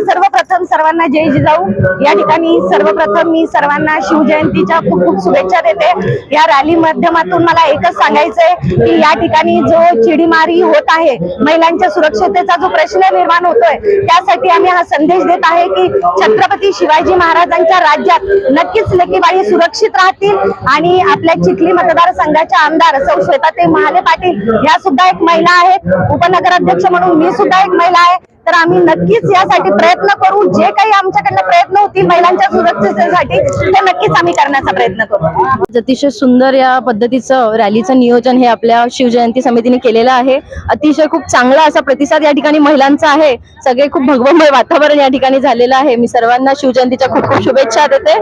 सर्वप्रथम सर्वांना जय जिजाऊ। या ठिकाणी सर्वप्रथम मी सर्वांना शिवजयंतीच्या खूप खूप शुभेच्छा देते। या रॅली माध्यमातून मला एकच सांगायचंय की या ठिकाणी जो चिडीमारी होत आहे, महिलांच्या सुरक्षतेचा जो प्रश्न निर्माण होतोय, त्यासाठी आम्ही हा संदेश देत आहे की छत्रपती शिवाजी महाराजांच्या राज्यात नक्कीच लेकीबाई सुरक्षित राहतील। आणि आपल्या चिखली मतदारसंघाच्या आमदार सौ श्वेताताई महाले पाटील या सुद्धा एक महिला आहेत, उपनगराध्यक्ष म्हणून मी सुद्धा एक महिला आहे। तर आम्ही नक्कीच यासाठी प्रयत्न करू, जे काही आमच्याकडनं प्रयत्न होतील महिलांच्या सुरक्षेसाठी ते नक्कीच आम्ही करण्याचा प्रयत्न करू। अतिशय सुंदर या पद्धतीचं रॅलीचं नियोजन हे आपल्या शिवजयंती समितीने केलेलं आहे। अतिशय खूप चांगला असा प्रतिसाद या ठिकाणी महिलांचा आहे। सगळे खूप भगवमय वातावरण या ठिकाणी झालेलं आहे। मी सर्वांना शिवजयंतीच्या खूप खूप शुभेच्छा देते।